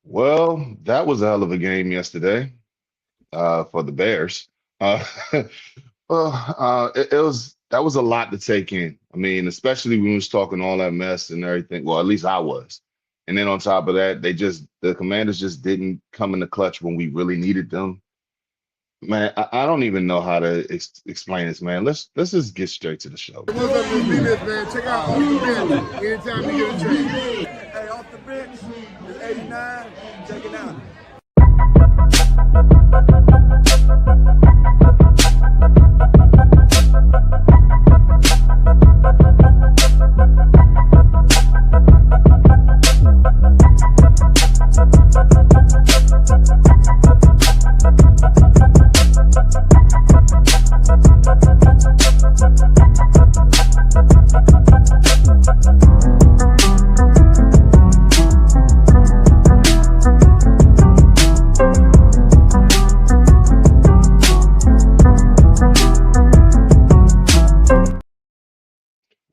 Well, that was a hell of a game yesterday for the Bears. Uh, it was that was a lot to take in. I mean, especially when we was talking all that mess and everything. Well, at least I was. And then on top of that, the Commanders just didn't come in the clutch when we really needed them. Man, I don't even know how to explain this, man. Let's just get straight to the show. What's up, this man? Check out Off the Bench. Anytime you get a chance. Hey, off the bench, it's 89. Check it out.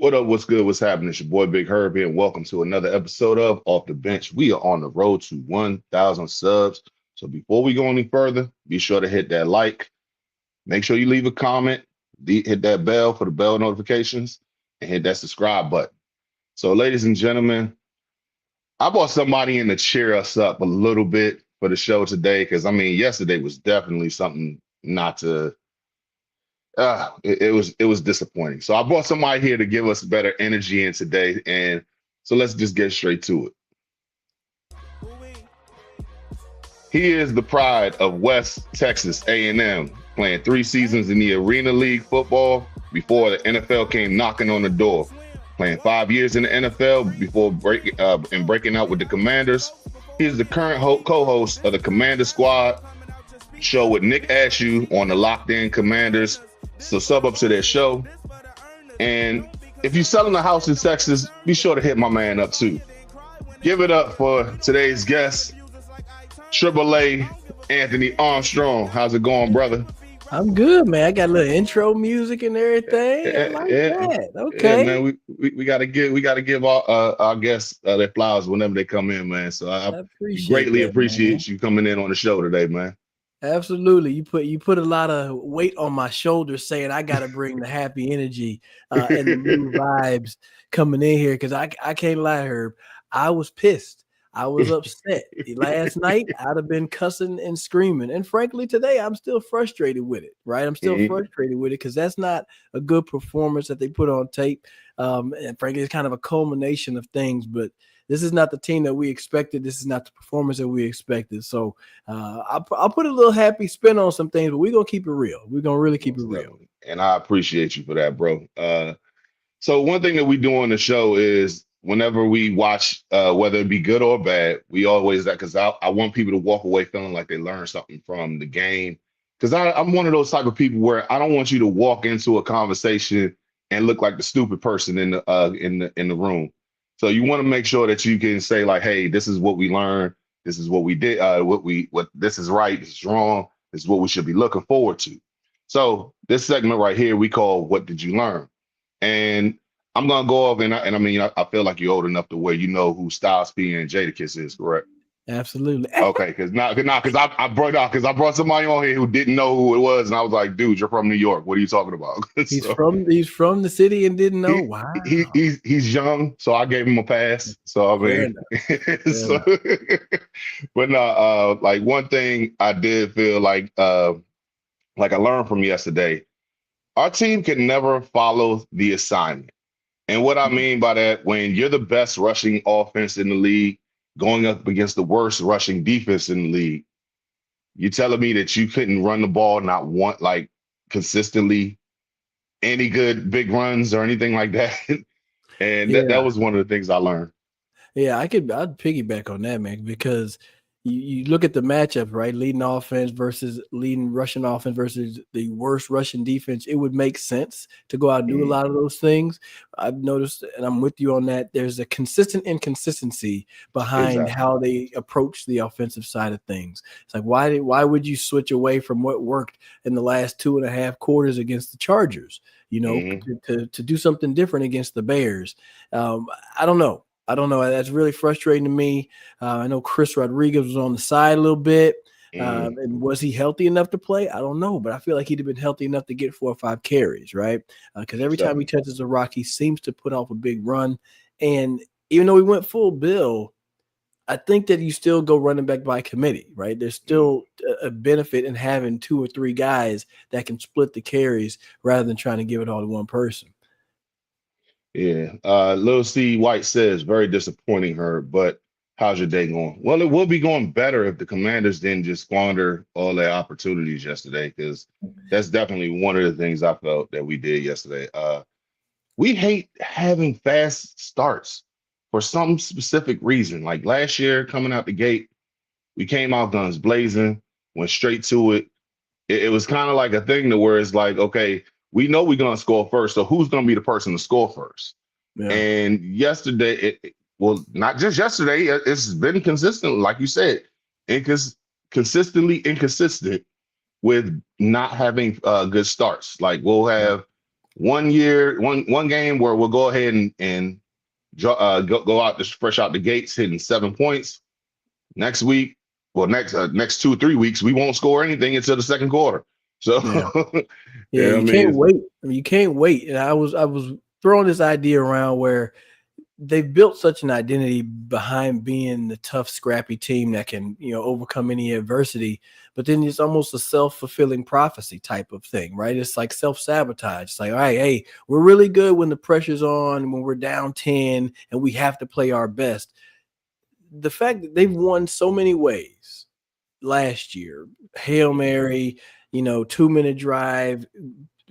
What up? What's good? What's happening? It's your boy Big Herb here, and welcome to another episode of Off the Bench. We are on the road to 1,000 subs. So before we go any further, be sure to hit that like. Make sure you leave a comment. Hit that bell for the bell notifications, and hit that subscribe button. So, ladies and gentlemen, I brought somebody in to cheer us up a little bit for the show today, because I mean, yesterday was definitely something not to. It was disappointing. So I brought somebody here to give us better energy in today, and so let's just get straight to it. He is the pride of West Texas A&M, playing 3 seasons in the Arena League football before the NFL came knocking on the door. Playing 5 years in the NFL before breaking out with the Commanders. He is the current co-host of the Commander Squad show with Nick Ashew on the Locked In Commanders. So sub up to their show. And if you're selling a house in Texas, be sure to hit my man up too. Give it up for today's guest, AAA Anthony Armstrong. How's it going, brother? I'm good, man. I got a little intro music and everything. I like that. Okay, yeah, man. We gotta give our guests their flowers whenever they come in, man. So I greatly appreciate you coming in on the show today, man. Absolutely. You put a lot of weight on my shoulders saying I got to bring the happy energy and the new vibes coming in here, because I can't lie, Herb. I was pissed. I was upset. Last night, I'd have been cussing and screaming. And frankly, today, I'm still frustrated with it, right? I'm still frustrated with it because that's not a good performance that they put on tape. And frankly, it's kind of a culmination of things, but this is not the team that we expected. This is not the performance that we expected. So I'll put a little happy spin on some things, but we're going to keep it real. We're going to really keep it real. And I appreciate you for that, bro. So one thing that we do on the show is whenever we watch, whether it be good or bad, we always that because I want people to walk away feeling like they learned something from the game. Because I'm one of those type of people where I don't want you to walk into a conversation and look like the stupid person in the room. So you want to make sure that you can say like, hey, this is what we learned. This is what we did. What this is right. This is wrong. This is what we should be looking forward to. So this segment right here, we call "What Did You Learn?" And I'm gonna go off I mean, I feel like you're old enough to where you know who Styles P and Jadakiss is, correct? Absolutely. Okay, because I brought somebody on here who didn't know who it was, and I was like, dude, you're from New York. What are you talking about? He's from the city and didn't know. Wow. He's young, so I gave him a pass. So I mean, but no, like one thing I did feel like I learned from yesterday, our team can never follow the assignment. And what I mean by that, when you're the best rushing offense in the league, going up against the worst rushing defense in the league, you're telling me that you couldn't run the ball, not want like consistently any good big runs or anything like that. And that was one of the things I learned. Yeah, I'd piggyback on that, man, because you look at the matchup, right? Leading offense versus leading rushing offense versus the worst rushing defense. It would make sense to go out and do a lot of those things. I've noticed, and I'm with you on that, there's a consistent inconsistency behind how they approach the offensive side of things. It's like, why would you switch away from what worked in the last 2.5 quarters against the Chargers, to do something different against the Bears? I don't know. I don't know. That's really frustrating to me. I know Chris Rodriguez was on the side a little bit. And was he healthy enough to play? I don't know, but I feel like he'd have been healthy enough to get 4 or 5 carries, right? Because every time he touches a rock, he seems to put off a big run. And even though he went full bill, I think that you still go running back by committee, right? There's still a benefit in having 2 or 3 guys that can split the carries rather than trying to give it all to one person. Yeah. Lil C. White says, very disappointing, her, but how's your day going? Well, it will be going better if the Commanders didn't just squander all their opportunities yesterday, because that's definitely one of the things I felt that we did yesterday. We hate having fast starts for some specific reason. Like last year, coming out the gate, we came out guns blazing, went straight to it. It was kind of like a thing to where it's like, okay, we know we're going to score first, so who's going to be the person to score first? Yeah. And yesterday, well, not just yesterday, it's been consistent, like you said, consistently inconsistent with not having good starts. Like we'll have one game where we'll go ahead and go out fresh out the gates, hitting 7 points. Next week, well, next 2 or 3 weeks, we won't score anything until the second quarter. So yeah, you can't wait. I mean, you can't wait. And I was throwing this idea around where they've built such an identity behind being the tough, scrappy team that can, overcome any adversity. But then it's almost a self-fulfilling prophecy type of thing, right? It's like self-sabotage. It's like, all right, hey, we're really good when the pressure's on, when we're down 10, and we have to play our best. The fact that they've won so many ways last year, Hail Mary, 2-minute drive,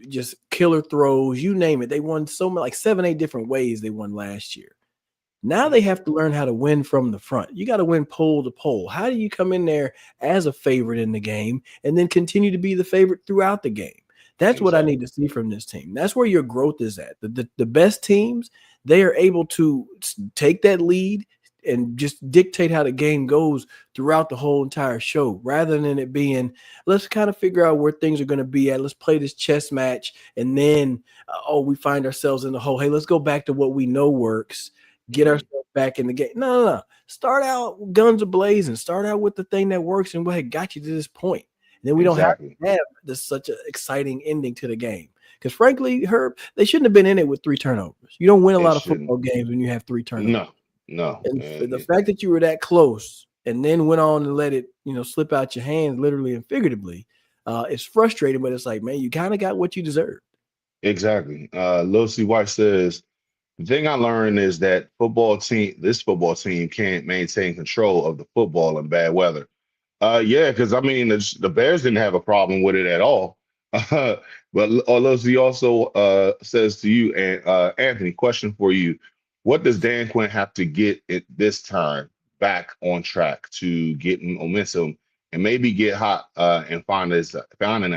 just killer throws, you name it. They won so many, like 7, 8 different ways they won last year. Now they have to learn how to win from the front. You got to win pole to pole. How do you come in there as a favorite in the game and then continue to be the favorite throughout the game? That's what I need to see from this team. That's where your growth is at. The best teams, they are able to take that lead and just dictate how the game goes throughout the whole entire show, rather than it being, let's kind of figure out where things are going to be at. Let's play this chess match. And then, we find ourselves in the hole. Hey, let's go back to what we know works, get ourselves back in the game. No. Start out guns a-blazing. Start out with the thing that works and what got you to this point. And then we don't have to have this such an exciting ending to the game. Because frankly, Herb, they shouldn't have been in it with 3 turnovers. You don't win a lot of football games when you have 3 turnovers. No. And the fact that you were that close and then went on and let it, slip out your hands, literally and figuratively, it's frustrating. But it's like, man, you kind of got what you deserve. Exactly. Lil C. White says, the thing I learned is that this football team can't maintain control of the football in bad weather. Yeah, because I mean, the Bears didn't have a problem with it at all. But Lil C also says to you, and Anthony, question for you. What does Dan Quinn have to get it this time back on track to get momentum and maybe get hot and find an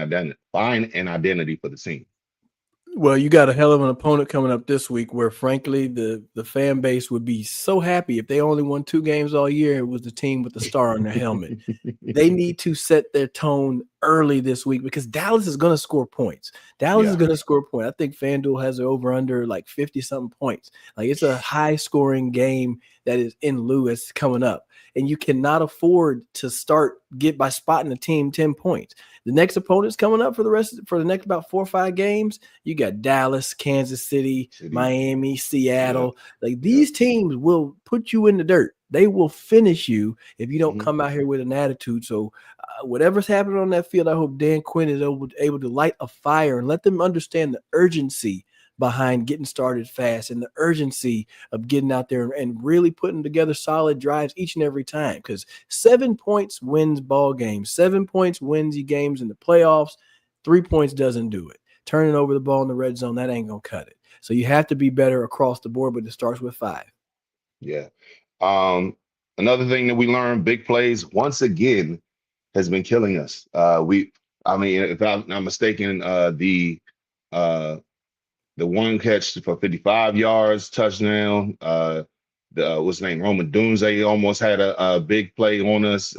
identity for the team? Well, you got a hell of an opponent coming up this week where, frankly, the fan base would be so happy if they only won 2 games all year. It was the team with the star on their helmet. They need to set their tone early this week because Dallas is going to score points. Dallas is going to score points. I think FanDuel has it over under like 50-something points. Like, it's a high-scoring game that is in Lewis coming up. And you cannot afford to get by spotting a team 10 points. The next opponent's coming up for the next about 4 or 5 games. You got Dallas, Kansas City, Miami, Seattle. Like, these teams will put you in the dirt. They will finish you if you don't come out here with an attitude. So whatever's happening on that field, I hope Dan Quinn is able to light a fire and let them understand the urgency behind getting started fast and the urgency of getting out there and really putting together solid drives each and every time, because 7 points wins ball games. 7 points wins you games in the playoffs. 3 points doesn't do it. Turning over the ball in the red zone, that ain't going to cut it. So you have to be better across the board, but it starts with 5. Yeah. Another thing that we learned, big plays, once again, has been killing us. If I'm not mistaken, the one catch for 55 yards, touchdown. What's his name? Roman Dunze almost had a big play on us.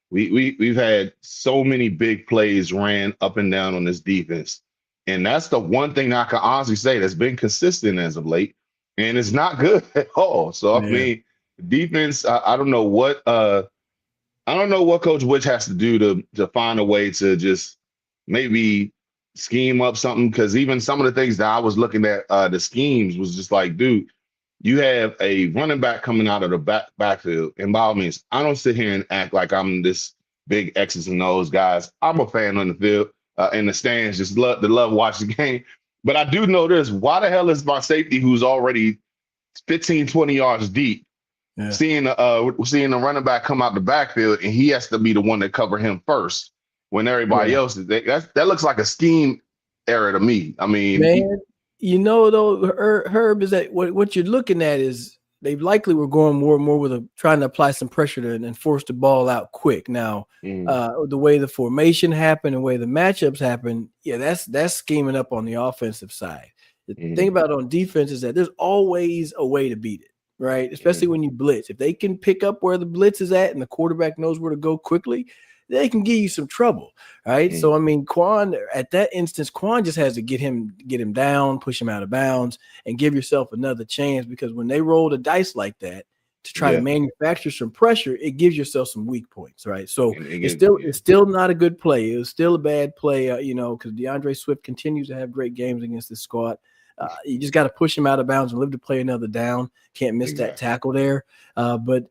We've had so many big plays ran up and down on this defense. And that's the one thing I can honestly say that's been consistent as of late. and it's not good at all. So I Yeah. mean, defense. I don't know what Coach Witch has to do to find a way to just maybe scheme up something. Because even some of the things that I was looking at, the schemes was just like, dude, you have a running back coming out of the backfield, and by all means, I don't sit here and act like I'm this big X's and O's guys. I'm a fan on the field, in the stands, just love watch the game. But I do know this: why the hell is my safety, who's already 15, 20 yards deep, Yeah. seeing the running back come out the backfield, and he has to be the one to cover him first when everybody else is there? That looks like a scheme error to me. I mean, Man, though, Herb, is that what you're looking at is they likely were going more and more with trying to apply some pressure to and force the ball out quick. Now, the way the formation happened, the way the matchups happen, that's scheming up on the offensive side. The thing about on defense is that there's always a way to beat it, right? Especially when you blitz. If they can pick up where the blitz is at and the quarterback knows where to go quickly, they can give you some trouble, right? So I mean, Quan, at that instance, Quan just has to get him down, push him out of bounds, and give yourself another chance, because when they roll the dice like that to try to manufacture some pressure, it gives yourself some weak points, right? So it's still not a good play. It was still a bad play, because DeAndre Swift continues to have great games against this squad. You just got to push him out of bounds and live to play another down. Can't miss that tackle there. But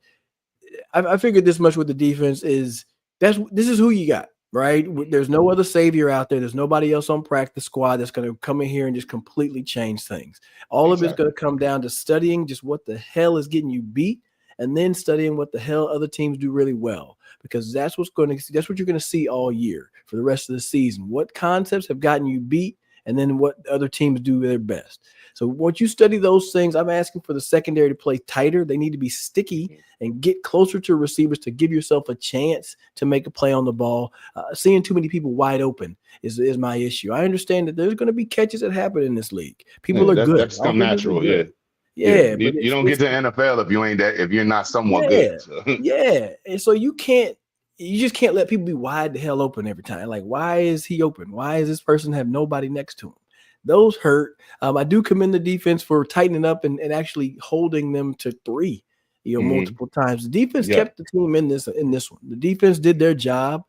I figured this much with the defense is this is who you got, right? There's no other savior out there. There's nobody else on practice squad that's going to come in here and just completely change things. All of it's going to come down to studying just what the hell is getting you beat, and then studying what the hell other teams do really well, because that's what you're going to see all year for the rest of the season. What concepts have gotten you beat, and then what other teams do their best. So once you study those things, I'm asking for the secondary to play tighter. They need to be sticky and get closer to receivers to give yourself a chance to make a play on the ball. Seeing too many people wide open is my issue. I understand that there's going to be catches that happen in this league. People are good. That's come natural. Yeah, but you don't get to NFL if you're not somewhat good. So. And so you just can't let people be wide the hell open every time. Like, why is he open? Why does this person have nobody next to him? Those hurt. I do commend the defense for tightening up and actually holding them to 3, multiple times. The defense kept the team in this one. The defense did their job.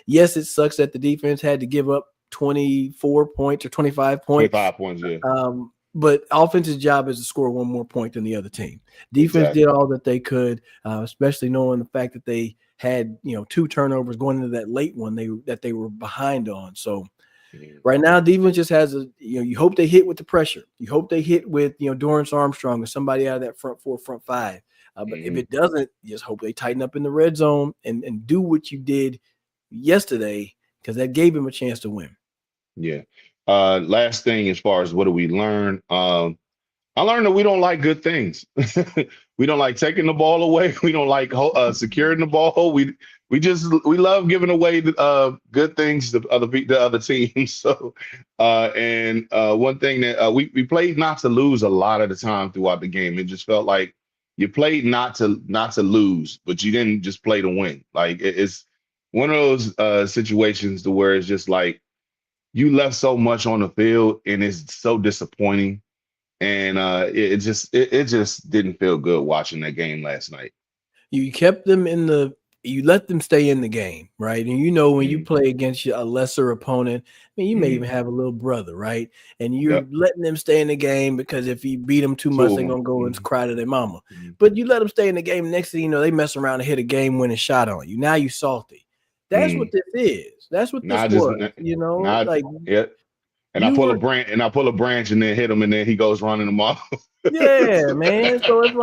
Yes, it sucks that the defense had to give up 24 points or 25 points. 25 points, But offense's job is to score one more point than the other team. Defense did all that they could, especially knowing the fact that they had 2 turnovers going into that late one that they were behind on. So right now, defense just has you hope they hit with the pressure. You hope they hit with Dorrance Armstrong or somebody out of that front 4, front 5. But if it doesn't, you just hope they tighten up in the red zone and do what you did yesterday, because that gave him a chance to win. Yeah. Last thing, as far as what do we learn? I learned that we don't like good things. We don't like taking the ball away. We don't like securing the ball. We love giving away good things to other teams. So, one thing that we played not to lose a lot of the time throughout the game. It just felt like you played not to lose, but you didn't just play to win. Like it's one of those situations to where it's just like you left so much on the field, and it's so disappointing. And it just didn't feel good watching that game last night. You kept them you let them stay in the game, right? And when you play against a lesser opponent, I mean, you may even have a little brother, right? And you're letting them stay in the game because if you beat them too much, they're going to go and cry to their mama. But you let them stay in the game. Next thing you know, they mess around and hit a game-winning shot on you. Now you salty. That's what this is. That's what this was, And I pull a branch and then hit him, and then he goes running them off. Yeah, man. So it's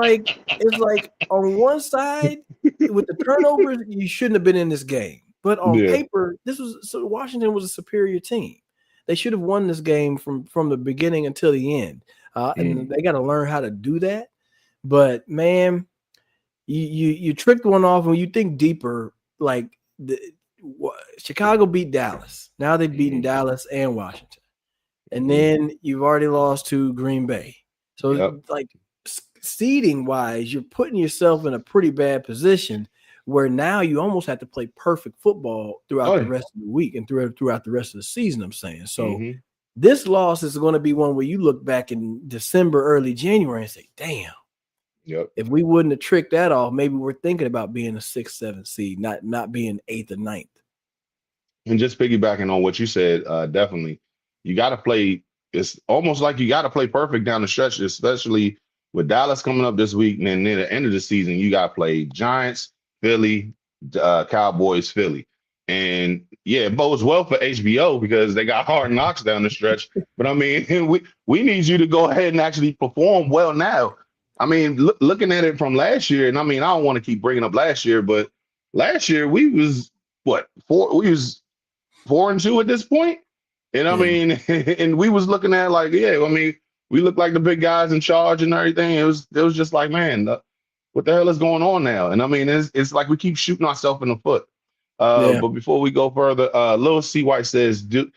like on one side with the turnovers, you shouldn't have been in this game. But on paper, Washington was a superior team. They should have won this game from the beginning until the end. And they got to learn how to do that. But man, you tricked one off, and when you think deeper, like Chicago beat Dallas. Now they've beaten Dallas and Washington. And then you've already lost to Green Bay. So like seeding wise, you're putting yourself in a pretty bad position where now you almost have to play perfect football throughout the rest of the week and throughout the rest of the season, I'm saying. So This loss is going to be one where you look back in December, early January, and say, "Damn, Yep. if we wouldn't have tricked that off, maybe we're thinking about being a 6th, 7th seed, not being 8th or 9th." And just piggybacking on what you said, definitely, you got to play. It's almost like you got to play perfect down the stretch, especially with Dallas coming up this week, and then near the end of the season, you got to play Giants, Philly, Cowboys, Philly, and yeah, it bodes well for HBO because they got hard knocks down the stretch. But I mean, we need you to go ahead and actually perform well now. I mean, looking at it from last year, and I mean, I don't want to keep bringing up last year, but last year we was what four? We was 4-2 at this point. And I Yeah. mean, and we was looking at like, yeah, I mean, we look like the big guys in charge and everything. It was just like, man, what the hell is going on now? And I mean, it's like we keep shooting ourselves in the foot. Yeah. But before we go further, Lil C White says, do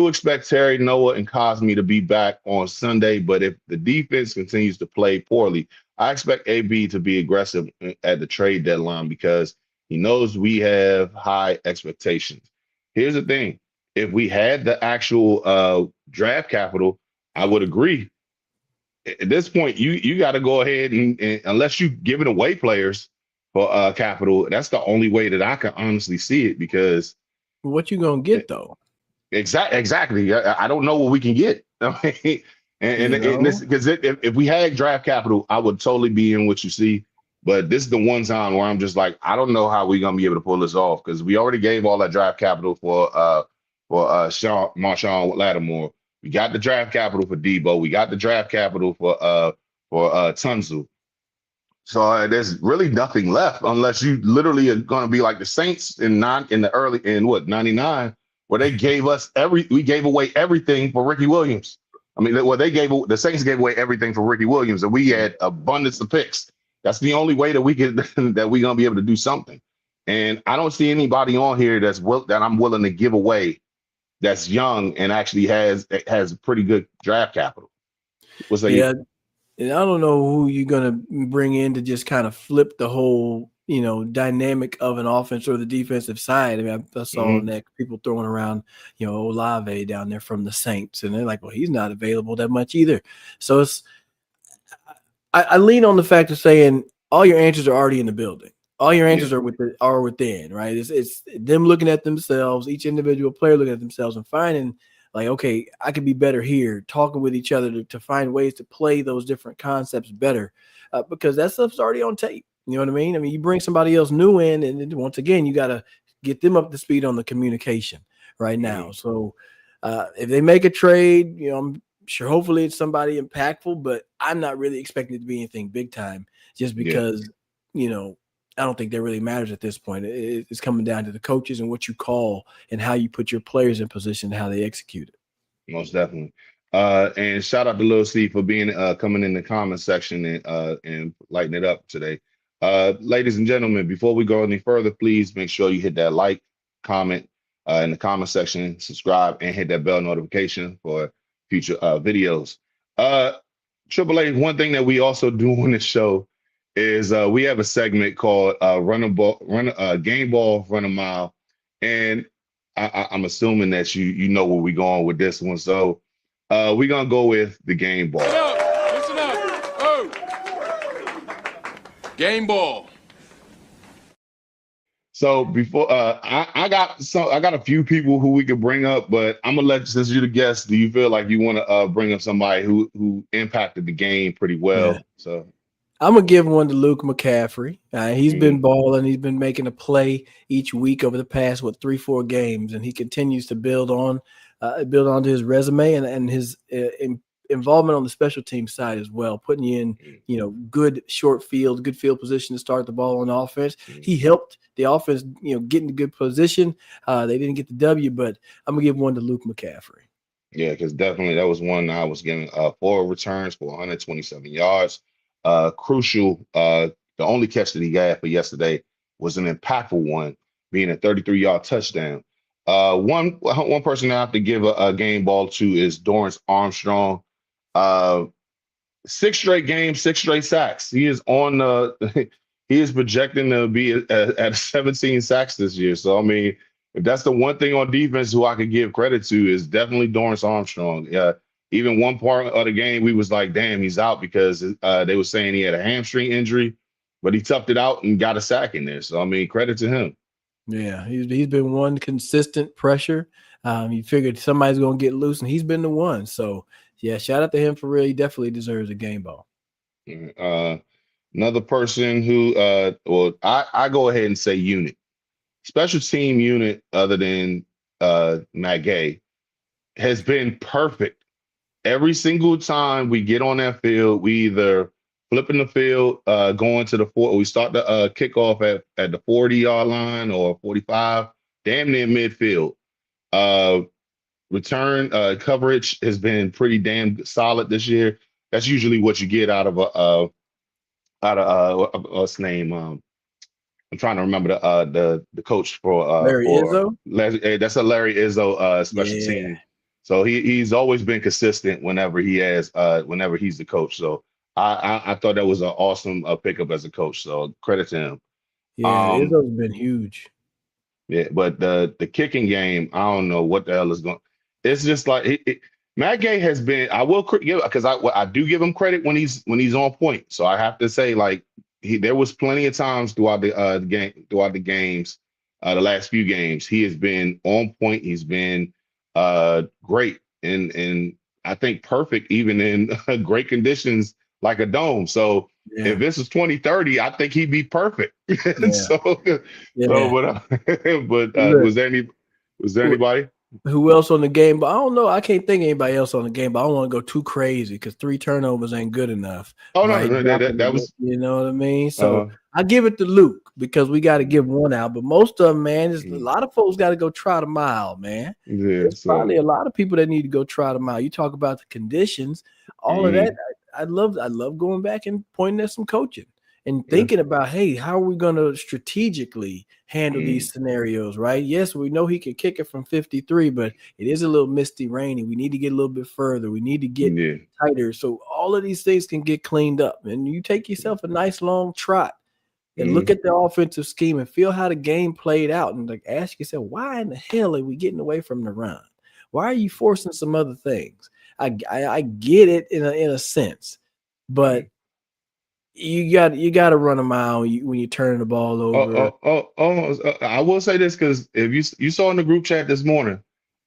expect Terry, Noah, and Cosme to be back on Sunday. But if the defense continues to play poorly, I expect AB to be aggressive at the trade deadline because he knows we have high expectations. Here's the thing. If we had the actual draft capital, I would agree. At this point, you got to go ahead and unless you giving away players for capital, that's the only way that I can honestly see it because What you gonna get though? exactly. I don't know what we can get. I mean, and this because if we had draft capital, I would totally be in what you see. But this is the one time where I'm just like, I don't know how we're gonna be able to pull this off because we already gave all that draft capital for Marshawn Lattimore. We got the draft capital for Debo. We got the draft capital for Tunzel. So there's really nothing left unless you literally are going to be like the Saints in the early in what 99, where we gave away everything for Ricky Williams. I mean, well, the Saints gave away everything for Ricky Williams, and we had abundance of picks. That's the only way that we could that we're gonna be able to do something. And I don't see anybody on here that I'm willing to give away that's young and actually has pretty good draft capital. Yeah. And I don't know who you're gonna bring in to just kind of flip the whole, dynamic of an offense or the defensive side. I mean, I saw that people throwing around, Olave down there from the Saints, and they're like, well, he's not available that much either. So I lean on the fact of saying all your answers are already in the building. All your answers are within, right? It's them looking at themselves, each individual player looking at themselves and finding like, okay, I could be better here, talking with each other to find ways to play those different concepts better because that stuff's already on tape. You know what I mean? I mean, you bring somebody else new in, and then once again, you got to get them up to speed on the communication right now. So if they make a trade, I'm sure hopefully it's somebody impactful, but I'm not really expecting it to be anything big time just because, I don't think that really matters at this point. It's coming down to the coaches and what you call and how you put your players in position and how they execute it. Most definitely. And shout out to Lil C for being coming in the comment section and lighting it up today. Ladies and gentlemen, before we go any further, please make sure you hit that like, comment in the comment section, subscribe, and hit that bell notification for future videos. AAA, one thing that we also do on this show is we have a segment called Game Ball, Run a Mile. And I'm assuming that you know where we're going with this one. So we're going to go with the game ball. Listen up. Oh. Game ball. So before I got a few people who we could bring up, but I'm gonna let, since you're the guest, do you feel like you want to bring up somebody who impacted the game pretty well? Yeah. So I'm gonna give one to Luke McCaffrey. He's been balling. He's been making a play each week over the past 3-4 games, and he continues to build onto his resume and his involvement on the special team side as well, putting you in good good field position to start the ball on offense. He helped the offense get in good position. They didn't get the W, but I'm gonna give one to Luke McCaffrey. Yeah, because definitely that was one I was giving 4 returns for 127 yards. Crucial. The only catch that he got for yesterday was an impactful one, being a 33-yard touchdown. One person I have to give a game ball to is Dorrance Armstrong. 6 straight games, 6 straight sacks. He is on he is projecting to be at 17 sacks this year. So I mean, if that's the one thing on defense who I could give credit to is definitely Dorrance Armstrong. Yeah, even one part of the game we was like, damn, he's out because they were saying he had a hamstring injury, but he toughed it out and got a sack in there. So I mean, credit to him. Yeah, he's been one consistent pressure. He figured somebody's gonna get loose, and he's been the one. So yeah, shout out to him for real. He definitely deserves a game ball. Another person who, well, I go ahead and say unit, special team unit other than Matt Gay has been perfect. Every single time we get on that field, we either flipping the field, going to the we start the kickoff at the 40-yard line or 45, damn near midfield. Return coverage has been pretty damn solid this year. That's usually what you get out of what's name? I'm trying to remember the coach Larry Izzo? That's a Larry Izzo special Yeah. team. So he's always been consistent whenever he's the coach. So I thought that was an awesome pickup as a coach. So credit to him. Yeah, Izzo's been huge. Yeah, but the kicking game, I don't know what the hell is going. It's just like Matt Gay has been. I will give because I do give him credit when he's on point. So I have to say like there was plenty of times throughout the games, the last few games, he has been on point. He's been great and I think perfect even in great conditions like a dome. So if this is 2030, I think he'd be perfect. Was there anybody? Who else on the game? But I don't know. I can't think of anybody else on the game, but I don't want to go too crazy because 3 turnovers ain't good enough. Oh, right? No, that was, you know what I mean? So I give it to Luke because we got to give one out. But most of them, man, a lot of folks got to go trot a mile, man. Yeah, there's probably a lot of people that need to go trot a mile. You talk about the conditions, all of that. I love going back and pointing at some coaching and thinking about, hey, how are we going to strategically handle these scenarios, right? Yes, we know he can kick it from 53, but it is a little misty, rainy. We need to get a little bit further. We need to get tighter. So all of these things can get cleaned up. And you take yourself a nice long trot and look at the offensive scheme and feel how the game played out and like ask yourself, why in the hell are we getting away from the run? Why are you forcing some other things? I get it in a sense, but you got to run a mile when you're turning the ball over. I will say this because if you saw in the group chat this morning,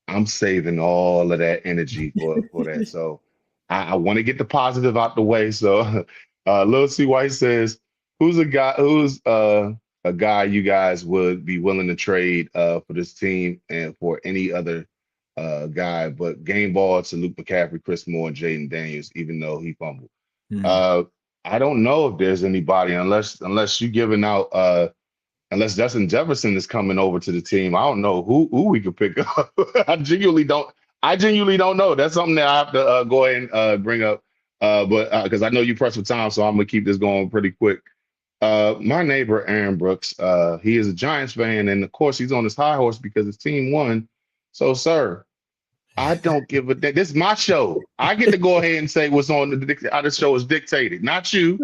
I'm saving all of that energy for that. So I want to get the positive out the way. So Lil C White says, who's a guy you guys would be willing to trade for this team and for any other guy, but game ball to Luke McCaffrey, Chris Moore, and Jaden Daniels, even though he fumbled. I don't know if there's anybody unless you giving out unless Justin Jefferson is coming over to the team. I don't know who we could pick up. I genuinely don't know. That's something that I have to go ahead and bring up. But because I know you pressed for time, so I'm gonna keep this going pretty quick. My neighbor Aaron Brooks, he is a Giants fan, and of course he's on his high horse because his team won. So, sir, I don't give a damn. This is my show. I get to go ahead and say what's on how the show is dictated, not you.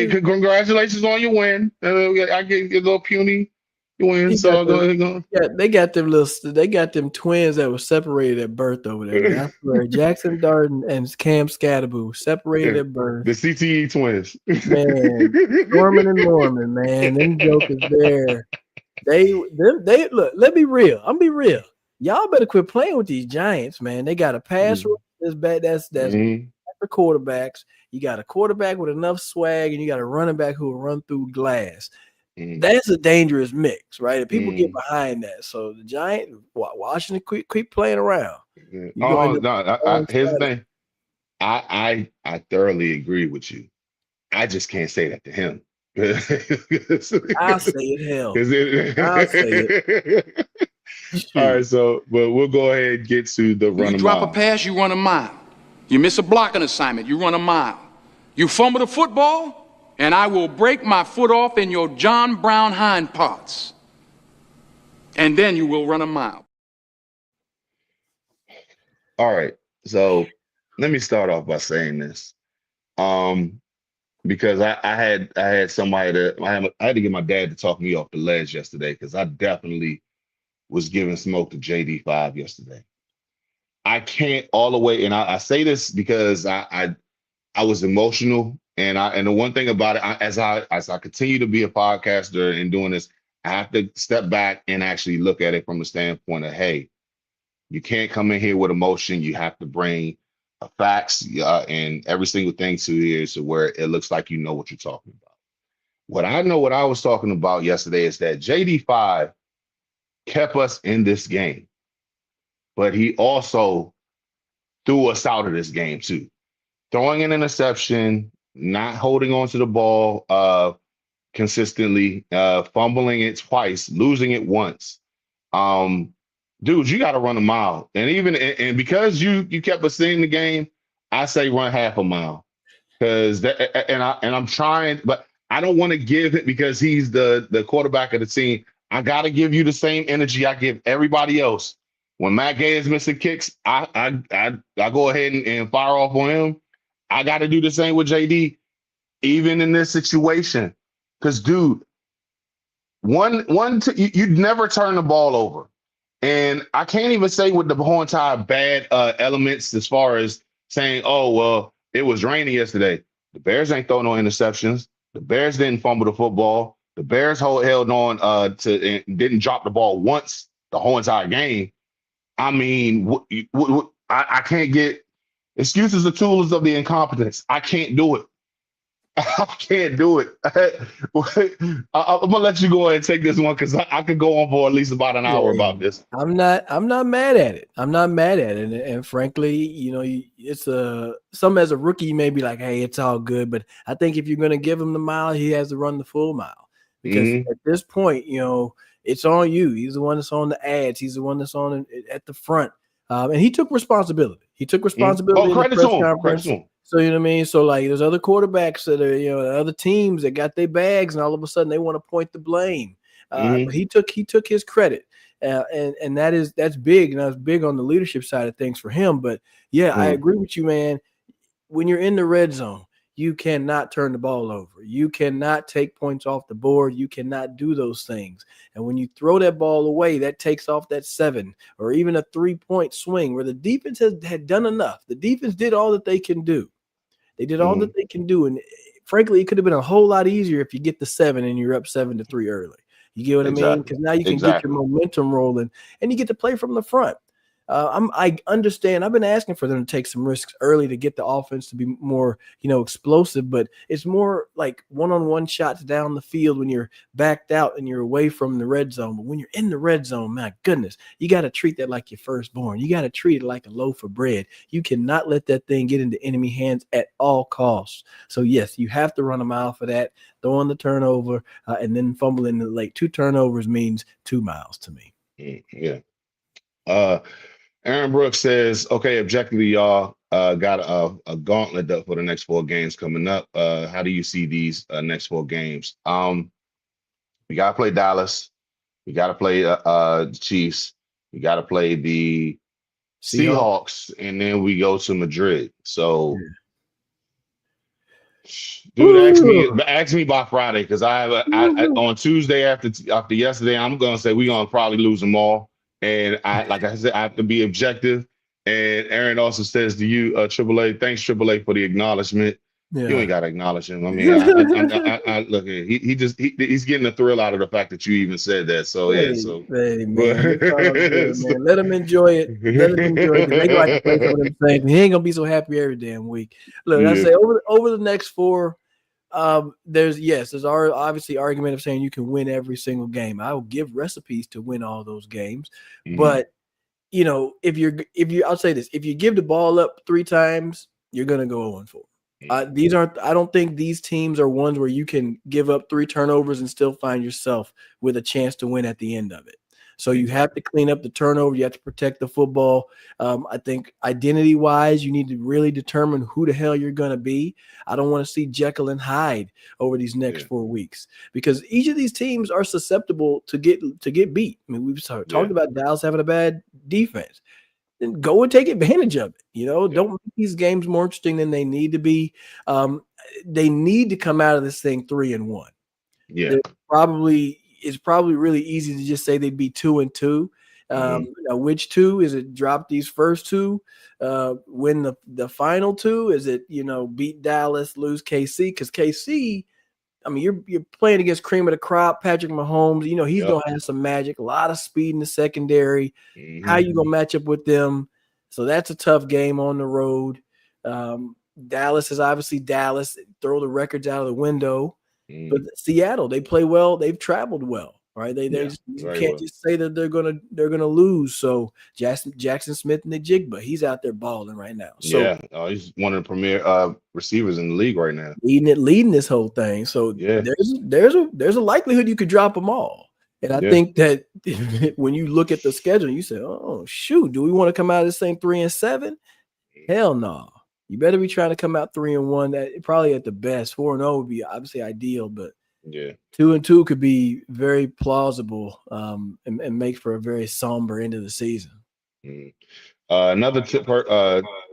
Congratulations on your win. I get a little puny. You win. So go. Yeah, they got them twins that were separated at birth over there. I swear, Jackson Darden and Cam Scatterboo separated at birth. The CTE twins. Man, Norman and Norman, man, them jokers there. They look. Let me real. I'm be real. Y'all better quit playing with these Giants, man. They got a pass rush that's bad. That's for quarterbacks. You got a quarterback with enough swag, and you got a running back who will run through glass. That's a dangerous mix, right? And people get behind that. So the Giants, Washington, quit playing around. Here's the thing. I thoroughly agree with you. I just can't say that to him. I'll say it, hell. I'll say it. All right, but we'll go ahead and get to the run a mile. You drop a pass, you run a mile. You miss a blocking assignment, you run a mile. You fumble the football, and I will break my foot off in your John Brown hind parts. And then you will run a mile. All right, so let me start off by saying this. Because I had somebody I had to get my dad to talk me off the ledge yesterday because I definitely was giving smoke to JD5 yesterday. I can't all the way, and I say this because I was emotional, and the one thing about it, as I continue to be a podcaster and doing this, I have to step back and actually look at it from the standpoint of, hey, you can't come in here with emotion. You have to bring facts and every single thing to here to where it looks like you know what you're talking about. What I know, what I was talking about yesterday is that JD5 kept us in this game, but he also threw us out of this game too. Throwing an interception, not holding on to the ball consistently, fumbling it twice, losing it once. Dude, you got to run a mile. And because you kept us in the game, I say run half a mile. I'm trying, but I don't want to give it because he's the quarterback of the team. I got to give you the same energy I give everybody else. When Matt Gay is missing kicks, I go ahead and fire off on him. I got to do the same with JD, even in this situation. Because, dude, you'd never turn the ball over. And I can't even say with the whole entire bad elements as far as saying, oh, well, it was raining yesterday. The Bears ain't throwing no interceptions. The Bears didn't fumble the football. The Bears held on and didn't drop the ball once the whole entire game. I mean, I can't get excuses are tools of the incompetence. I can't do it. I can't do it. I'm gonna let you go ahead and take this one because I could go on for at least about an hour about this. I'm not mad at it. I'm not mad at it. And frankly, it's some as a rookie, you may be like, hey, it's all good. But I think if you're gonna give him the mile, he has to run the full mile. Because at this point, it's on you. He's the one that's on the ads. He's the one that's on at the front. And he took responsibility. He took responsibility in the press conference. So, you know what I mean? So, like, there's other quarterbacks that are, other teams that got their bags, and all of a sudden they want to point the blame. But he took his credit, and that's big, and that's big on the leadership side of things for him. But yeah, I agree with you, man. When you're in the red zone, you cannot turn the ball over. You cannot take points off the board. You cannot do those things. And when you throw that ball away, that takes off that 7 or even a 3-point swing where the defense had done enough. The defense did all that they can do. They did all that they can do. And frankly, it could have been a whole lot easier if you get the 7 and you're up 7-3 early. You get what I mean? Because now you can get your momentum rolling and you get to play from the front. I understand. I've been asking for them to take some risks early to get the offense to be more, explosive, but it's more like one-on-one shots down the field when you're backed out and you're away from the red zone. But when you're in the red zone, my goodness, you got to treat that like your firstborn. You got to treat it like a loaf of bread. You cannot let that thing get into enemy hands at all costs. So yes, you have to run a mile for that, throwing the turnover, and then fumbling the late. 2 turnovers means 2 miles to me. Yeah. Aaron Brooks says, okay, objectively, y'all got a gauntlet up for the next 4 games coming up. How do you see these next 4 games? We got to play Dallas. We got to play the Chiefs. We got to play the Seahawks, and then we go to Madrid. So, dude, ask me by Friday because I on Tuesday after yesterday, I'm going to say we're going to probably lose them all. And like I said, I have to be objective. And Aaron also says to you, AAA, thanks AAA for the acknowledgement. Yeah. You ain't got to acknowledge him. I mean, I look, he's getting a thrill out of the fact that you even said that. So yeah, hey, man, man. Let him enjoy it. Let him enjoy it. They like to play some of them things. He ain't gonna be so happy every damn week. Look, I say over the next 4. There's obviously argument of saying you can win every single game. I will give recipes to win all those games, but I'll say this: if you give the ball up 3 times, you're gonna go 0-4. I don't think these teams are ones where you can give up 3 turnovers and still find yourself with a chance to win at the end of it. So you have to clean up the turnover. You have to protect the football. I think identity-wise, you need to really determine who the hell you're going to be. I don't want to see Jekyll and Hyde over these next 4 weeks because each of these teams are susceptible to get beat. I mean, we've talked about Dallas having a bad defense. Then go and take advantage of it. Don't make these games more interesting than they need to be. They need to come out of this thing 3-1. Yeah, probably. it's probably really easy to just say they'd be 2-2. Now which two? Is it drop these first two, win the final two? Is it, beat Dallas, lose KC? Because KC, I mean, you're playing against cream of the crop, Patrick Mahomes. He's Yep. gonna have some magic, a lot of speed in the secondary. How you gonna match up with them? So that's a tough game on the road. Dallas is obviously Dallas. Throw the records out of the window. But Seattle, they play well. They've traveled well, right? You can't just say that they're gonna lose. So Jackson Smith and the Jigba, he's out there balling right now. So he's one of the premier receivers in the league right now, leading this whole thing. So there's a likelihood you could drop them all. And I think that when you look at the schedule, you say, "Oh shoot, do we want to come out of this thing 3-7?" Hell no. You better be trying to come out 3-1. That probably at the best 4-0 would be obviously ideal, but 2-2 could be very plausible, and make for a very somber end of the season. Another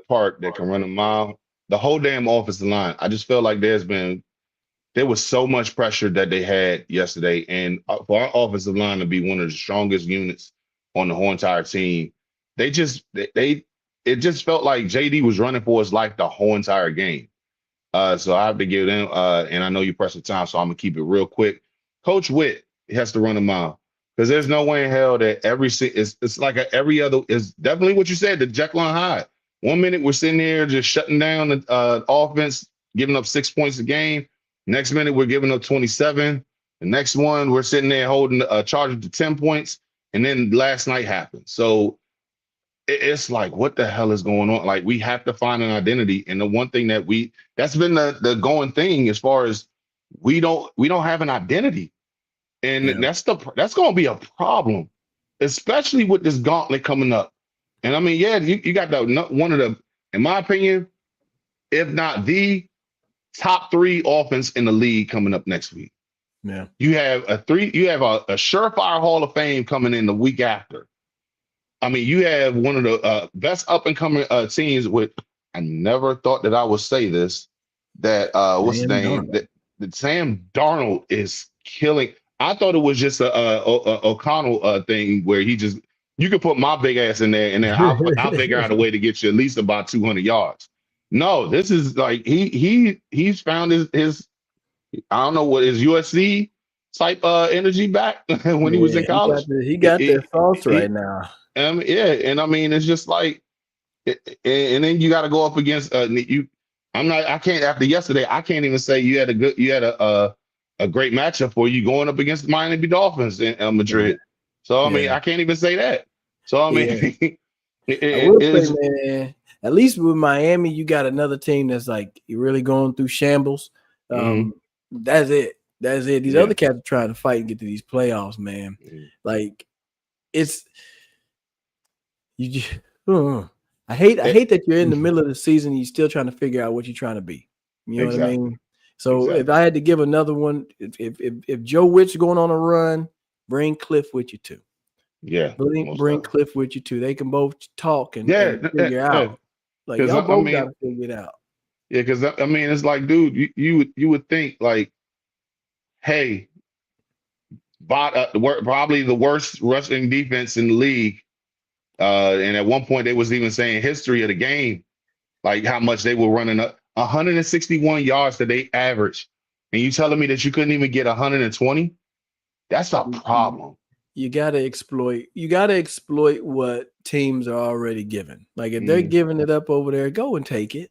part that can run a mile, the whole damn offensive line. I just felt like there was so much pressure that they had yesterday, and for our offensive line to be one of the strongest units on the whole entire team, it just felt like JD was running for his life the whole entire game. So I have to give them, and I know you press the time, so I'm gonna keep it real quick. Coach Witt has to run a mile, because there's no way in hell that it's like every other is definitely what you said, the Jekyll and Hyde. 1 minute we're sitting there just shutting down the offense, giving up 6 points a game. Next minute we're giving up 27. The next one we're sitting there holding charging to 10 points, and then last night happened. So it's like, what the hell is going on? Like, we have to find an identity. And the one thing that's been the going thing as far as we don't have an identity. And that's going to be a problem, especially with this gauntlet coming up. And I mean, you got one of the, in my opinion, if not the top 3 offense in the league coming up next week. Yeah. You have a surefire Hall of Fame coming in the week after. I mean, you have one of the best up-and-coming teams with, I never thought that I would say this, that, what's his name? That Sam Darnold is killing. I thought it was just a O'Connell thing where you could put my big ass in there, and then I'll figure out a way to get you at least about 200 yards. No, this is like he's found his I don't know what his USC type energy back when he was in college. He got their thoughts right now. And I mean, it's just like, and then you got to go up against I can't, after yesterday, I can't even say you had a great matchup for you going up against the Miami Dolphins in Madrid. So I mean, I can't even say that. So I mean, man, at least with Miami, you got another team that's like really going through shambles. That's it. These other cats are trying to fight and get to these playoffs, man. Like, it's I hate that you're in the middle of the season and you're still trying to figure out what you're trying to be. You know what I mean? So if I had to give another one, if Joe Witt's going on a run, bring Cliff with you too. Yeah, bring Cliff with you too. They can both talk and figure out. Like, y'all both got to figure it out. Yeah, because I mean, it's like, dude, you would think like, hey, probably the worst rushing defense in the league. And at one point, they was even saying history of the game, like how much they were running up 161 yards that they averaged. And you telling me that you couldn't even get 120? That's a problem. You gotta exploit what teams are already given. Like, if they're giving it up over there, go and take it.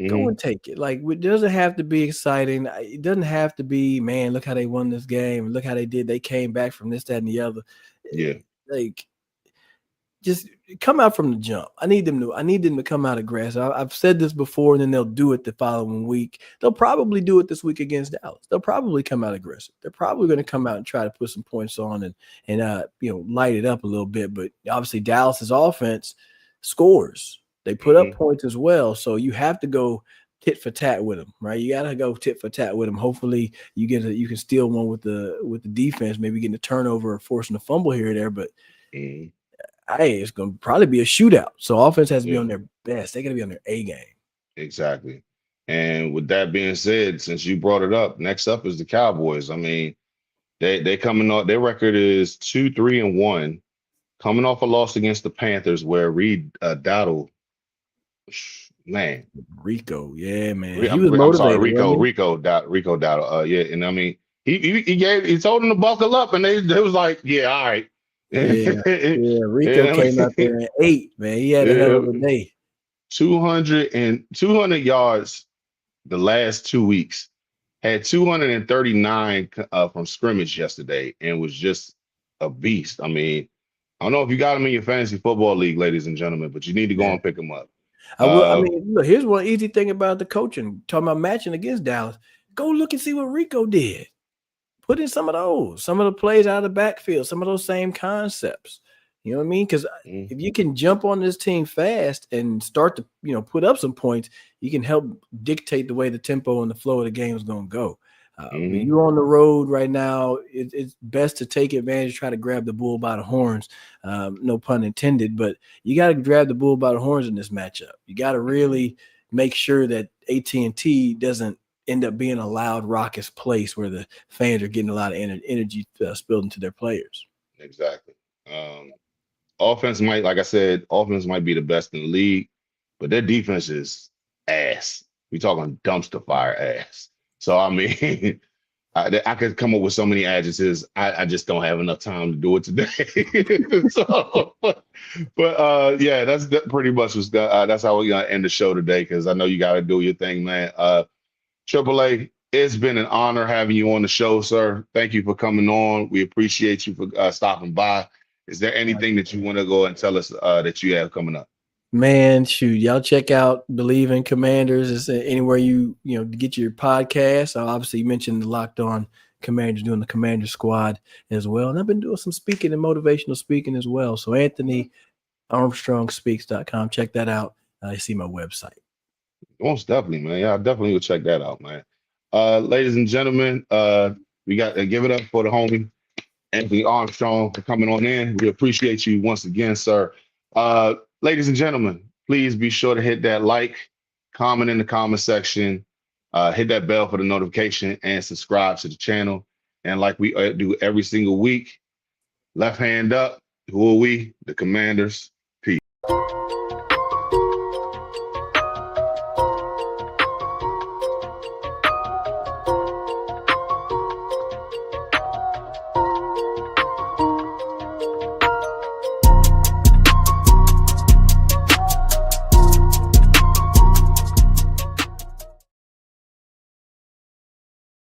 Go and take it. Like, it doesn't have to be exciting. It doesn't have to be, man, look how they won this game. Look how they did. They came back from this, that, and the other. Yeah. Like, just come out from the jump. I need them to come out aggressive. I've said this before, and then they'll do it the following week. They'll probably do it this week against Dallas. They'll probably come out aggressive. They're probably going to come out and try to put some points on and light it up a little bit. But obviously Dallas's offense scores. They put up points as well. So you have to go tit for tat with them, right? You got to go tit for tat with them. Hopefully you can steal one with the defense, maybe getting a turnover or forcing a fumble here or there. But it's going to probably be a shootout. So offense has to be on their best. They got to be on their A game. Exactly. And with that being said, since you brought it up, next up is the Cowboys. I mean, They coming off. Their record is 2-3-1, coming off a loss against the Panthers where Reed Dowdle, man, Rico, yeah, man, he was I'm sorry, motivated, wasn't he? Rico Dowdle. Yeah, and I mean he told them to buckle up, and they was like, yeah, all right. Yeah, yeah. Rico And I came out mean, there and ate, man. He had a hell yeah, of a day. 200 yards the last 2 weeks. Had 239 from scrimmage yesterday, and was just a beast. I mean, I don't know if you got him in your fantasy football league, ladies and gentlemen, but you need to go Yeah. and pick him up. I will. I mean, look, here's one easy thing about the coaching. Talking about matching against Dallas. Go look and see what Rico did. Put in some of the plays out of the backfield, some of those same concepts. You know what I mean? Because if you can jump on this team fast and start to, put up some points, you can help dictate the way the tempo and the flow of the game is going to go. When you're on the road right now, it's best to take advantage, try to grab the bull by the horns. No pun intended, but you got to grab the bull by the horns in this matchup. You got to really make sure that AT&T doesn't end up being a loud, raucous place where the fans are getting a lot of energy spilled into their players. Exactly. Offense might be the best in the league, but their defense is ass. We talking dumpster fire ass. So I mean, I could come up with so many adjectives. I just don't have enough time to do it today. So, but yeah, that pretty much was that's how we're gonna end the show today, because I know you got to do your thing, man. AAA, it's been an honor having you on the show, sir. Thank you for coming on. We appreciate you for stopping by. Is there anything that you want to go and tell us that you have coming up? Man, shoot, y'all check out Believe in Commanders. It's anywhere you get your podcast. Obviously, you mentioned the Locked On Commanders, doing the Commander Squad as well. And I've been doing some speaking and motivational speaking as well. So Anthony Armstrong speaks.com. Check that out. You see my website. Most definitely, man. Yeah, I definitely will check that out, man. Ladies and gentlemen, we got to give it up for the homie Anthony Armstrong for coming on in. We appreciate you once again, sir. Ladies and gentlemen, please be sure to hit that like, comment in the comment section, hit that bell for the notification, and subscribe to the channel. And like we do every single week, left hand up. Who are we? The Commanders. Peace.